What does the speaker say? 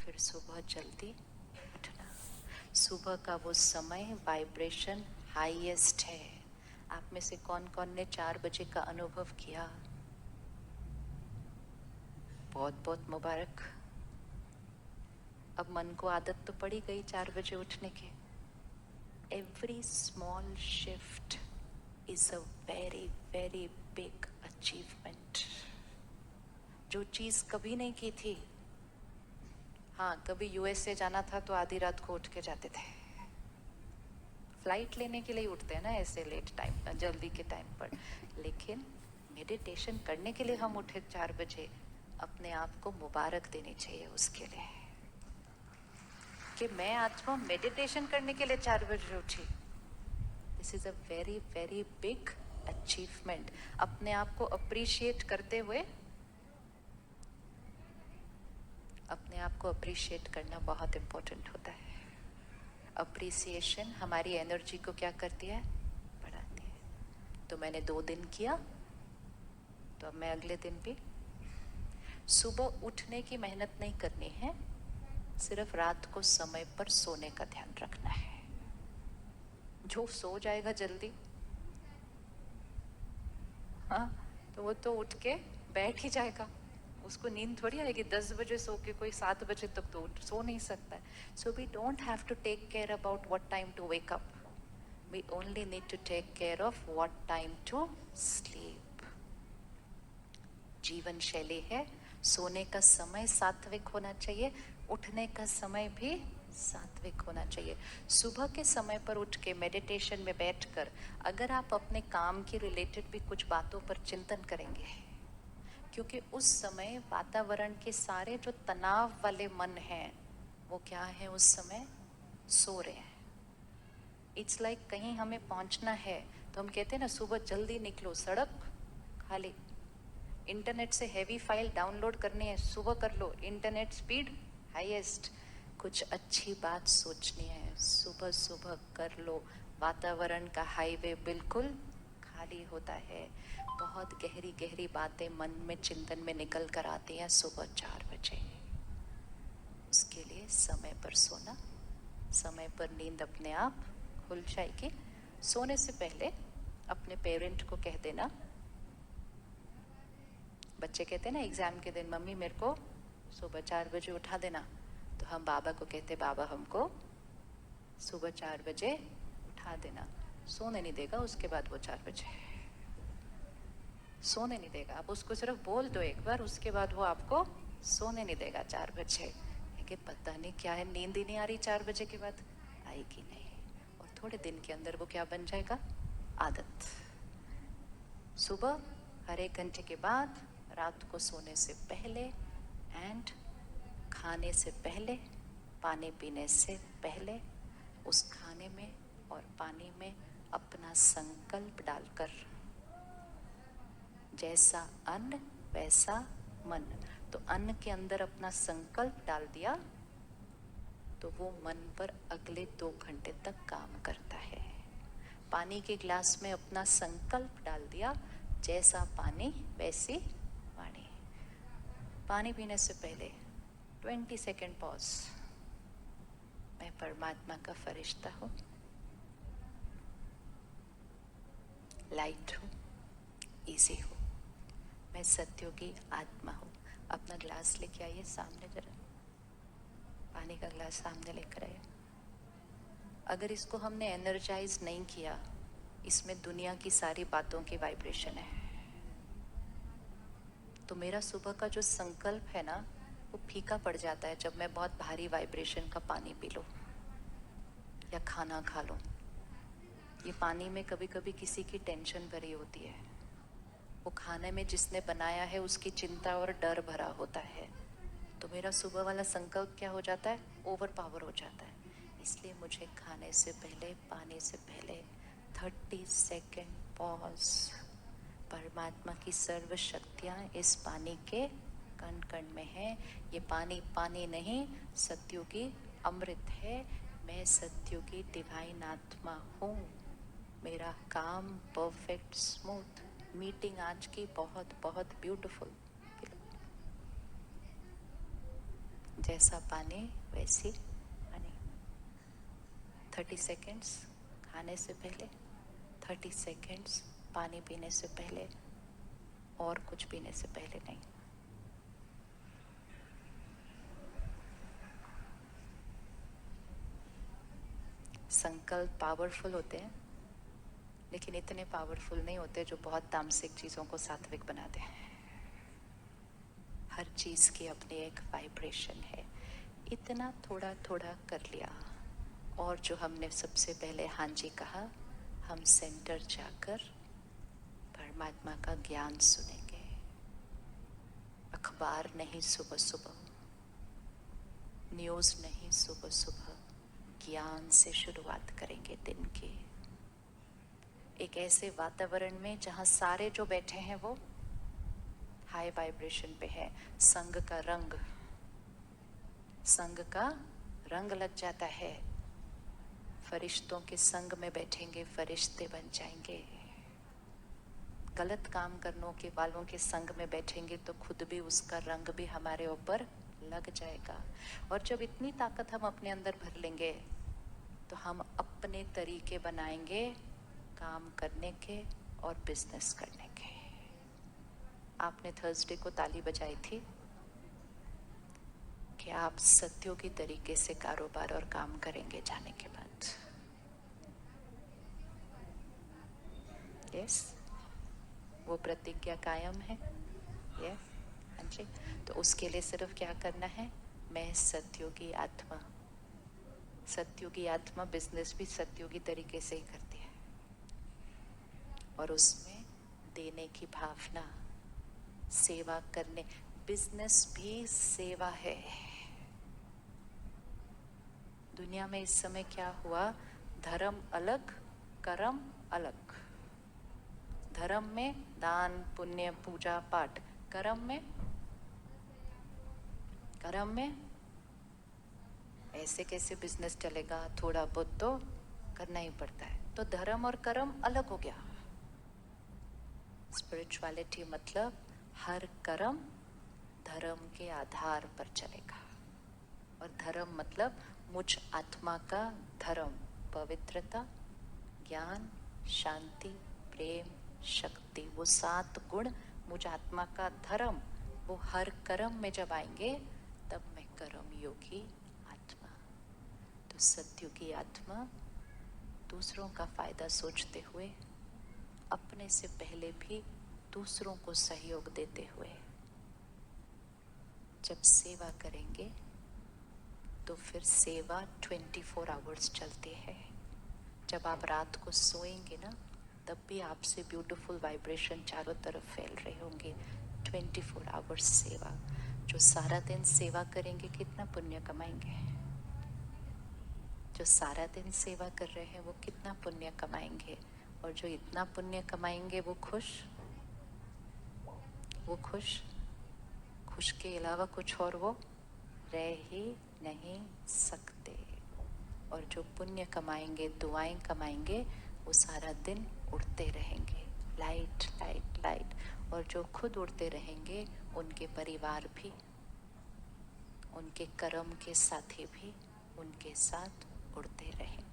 फिर सुबह जल्दी उठना। सुबह का वो समय वाइब्रेशन हाईएस्ट है। आप में से कौन कौन ने 4 बजे का अनुभव किया? बहुत बहुत मुबारक। अब मन को आदत तो पड़ी गई 4 बजे उठने की। Every small shift is a very very big achievement. जो चीज कभी नहीं की थी, हाँ कभी यूएसए जाना था तो आधी रात को उठ के जाते थे। फ्लाइट लेने के लिए उठते हैं ना ऐसे लेट टाइम, जल्दी के टाइम पर। लेकिन मेडिटेशन करने के लिए हम उठे 4 बजे, अपने आप को मुबारक देनी चाहिए उसके लिए कि मैं आत्मा मेडिटेशन करने के लिए 4 बजे उठी। This is a very very big achievement. अपने आप को अप्रिशिएट करते हुए, अपने आप को अप्रिशिएट करना बहुत इंपॉर्टेंट होता है। अप्रिसिएशन हमारी एनर्जी को क्या करती है? बढ़ाती है। तो मैंने 2 दिन किया, तो अब मैं अगले दिन भी। सुबह उठने की मेहनत नहीं करनी है, सिर्फ रात को समय पर सोने का ध्यान रखना है। जो सो जाएगा जल्दी, हाँ, तो वो तो उठ के बैठ ही जाएगा। उसको नींद थोड़ी आएगी। 10 बजे सो के कोई 7 बजे तक तो सो नहीं सकता है। So we don't have to take care about what time to wake up, we only need to take care of what time to sleep. जीवन शैली है, सोने का समय सात्विक होना चाहिए, उठने का समय भी सात्विक होना चाहिए। सुबह के समय पर उठ के मेडिटेशन में बैठकर अगर आप अपने काम के रिलेटेड भी कुछ बातों पर चिंतन करेंगे, क्योंकि उस समय वातावरण के सारे जो तनाव वाले मन हैं वो क्या है, उस समय सो रहे हैं। इट्स लाइक कहीं हमें पहुंचना है तो हम कहते हैं ना सुबह जल्दी निकलो, सड़क खाली। इंटरनेट से हैवी फाइल डाउनलोड करनी है, सुबह कर लो, इंटरनेट स्पीड हाईएस्ट। कुछ अच्छी बात सोचनी है, सुबह सुबह कर लो। वातावरण का हाईवे बिल्कुल खाली होता है। बहुत गहरी गहरी बातें मन में चिंतन में निकल कर आती हैं सुबह 4 बजे। उसके लिए समय पर सोना, समय पर नींद अपने आप खुल जाएगी। सोने से पहले अपने पेरेंट को कह देना, बच्चे कहते हैं ना एग्जाम के दिन मम्मी मेरे को सुबह 4 बजे उठा देना, तो हम बाबा को कहते बाबा हमको सुबह 4 बजे उठा देना। सोने नहीं देगा उसके बाद वो 4 बजे सोने नहीं देगा। आप उसको सिर्फ बोल दो एक बार, उसके बाद वो आपको सोने नहीं देगा 4 बजे। कि पता नहीं क्या है, नींद ही नहीं आ रही 4 बजे के बाद, आएगी नहीं। और थोड़े दिन के अंदर वो क्या बन जाएगा, आदत। सुबह हर 1 घंटे के बाद, रात को सोने से पहले एंड खाने से पहले, पानी पीने से पहले, उस खाने में और पानी में अपना संकल्प डालकर, जैसा अन्न वैसा मन। तो अन्न के अंदर अपना संकल्प डाल दिया तो वो मन पर अगले 2 घंटे तक काम करता है। पानी के ग्लास में अपना संकल्प डाल दिया, जैसा पानी वैसी वाणी। पानी पीने से पहले 20 सेकेंड पॉज। मैं परमात्मा का फरिश्ता हूँ, लाइट हूँ, इजी हूँ, मैं सत्योगी आत्मा हूँ। अपना ग्लास लेके आइए सामने, जरा पानी का ग्लास सामने लेकर आइए। अगर इसको हमने एनर्जाइज नहीं किया, इसमें दुनिया की सारी बातों की वाइब्रेशन है। तो मेरा सुबह का जो संकल्प है ना, वो फीका पड़ जाता है जब मैं बहुत भारी वाइब्रेशन का पानी पी लूँ या खाना खा लूँ। ये पानी में कभी कभी किसी की टेंशन भरी होती है, वो खाने में जिसने बनाया है उसकी चिंता और डर भरा होता है। तो मेरा सुबह वाला संकल्प क्या हो जाता है, ओवर पावर हो जाता है। इसलिए मुझे खाने से पहले, पानी से पहले 30 सेकेंड पॉज। परमात्मा की सर्व शक्तियाँ इस पानी के कण कण में है। ये पानी पानी नहीं, सत्युगी अमृत है। मैं सत्युगी डिवाइन आत्मा हूँ। मेरा काम परफेक्ट स्मूथ। मीटिंग आज की बहुत बहुत ब्यूटीफुल। जैसा पानी वैसी पानी। 30 सेकेंड्स खाने से पहले, 30 सेकेंड्स पानी पीने से पहले, और कुछ पीने से पहले नहीं। संकल्प पावरफुल होते हैं, लेकिन इतने पावरफुल नहीं होते जो बहुत तामसिक चीज़ों को सात्विक बना दें। हर चीज़ की अपनी एक वाइब्रेशन है। इतना थोड़ा थोड़ा कर लिया, और जो हमने सबसे पहले हाँ जी कहा, हम सेंटर जाकर परमात्मा का ज्ञान सुनेंगे। अखबार नहीं सुबह सुबह, न्यूज़ नहीं सुबह सुबह, ज्ञान से शुरुआत करेंगे दिन की। एक ऐसे वातावरण में जहाँ सारे जो बैठे हैं वो हाई वाइब्रेशन पे है। संग का रंग लग जाता है। फरिश्तों के संग में बैठेंगे, फरिश्ते बन जाएंगे। गलत काम करने के वालों के संग में बैठेंगे तो खुद भी उसका रंग भी हमारे ऊपर लग जाएगा। और जब इतनी ताकत हम अपने अंदर भर लेंगे तो हम अपने तरीके बनाएंगे काम करने के और बिजनेस करने के। आपने थर्सडे को ताली बजाई थी कि आप सत्योगी तरीके से कारोबार और काम करेंगे जाने के बाद। यस, वो प्रतिज्ञा कायम है। यस, हाँ जी। तो उसके लिए सिर्फ क्या करना है, मैं सत्योगी आत्मा। सत्योगी आत्मा बिजनेस भी सत्योगी तरीके से ही करती है, और उसमें देने की भावना, सेवा करने। बिजनेस भी सेवा है। दुनिया में इस समय क्या हुआ, धर्म अलग, कर्म अलग। धर्म में दान पुण्य पूजा पाठ, कर्म में ऐसे कैसे बिजनेस चलेगा, थोड़ा बहुत तो करना ही पड़ता है। तो धर्म और कर्म अलग हो गया। स्पिरिचुअलिटी मतलब हर कर्म धर्म के आधार पर चलेगा, और धर्म मतलब मुझ आत्मा का धर्म, पवित्रता, ज्ञान, शांति, प्रेम, शक्ति, वो 7 गुण मुझ आत्मा का धर्म, वो हर कर्म में जब आएंगे तब मैं कर्म योगी आत्मा। तो सत्युगी आत्मा दूसरों का फायदा सोचते हुए, अपने से पहले भी दूसरों को सहयोग देते हुए जब सेवा करेंगे तो फिर सेवा 24 आवर्स चलती है। जब आप रात को सोएंगे ना, तब भी आपसे ब्यूटीफुल वाइब्रेशन चारों तरफ फैल रहे होंगे। 24 आवर्स सेवा। जो सारा दिन सेवा करेंगे कितना पुण्य कमाएंगे। जो सारा दिन सेवा कर रहे हैं वो कितना पुण्य कमाएंगे। और जो इतना पुण्य कमाएंगे वो खुश खुश के अलावा कुछ और वो रह ही नहीं सकते। और जो पुण्य कमाएंगे, दुआएं कमाएंगे, वो सारा दिन उड़ते रहेंगे, लाइट लाइट लाइट। और जो खुद उड़ते रहेंगे, उनके परिवार भी, उनके कर्म के साथी भी उनके साथ उड़ते रहेंगे।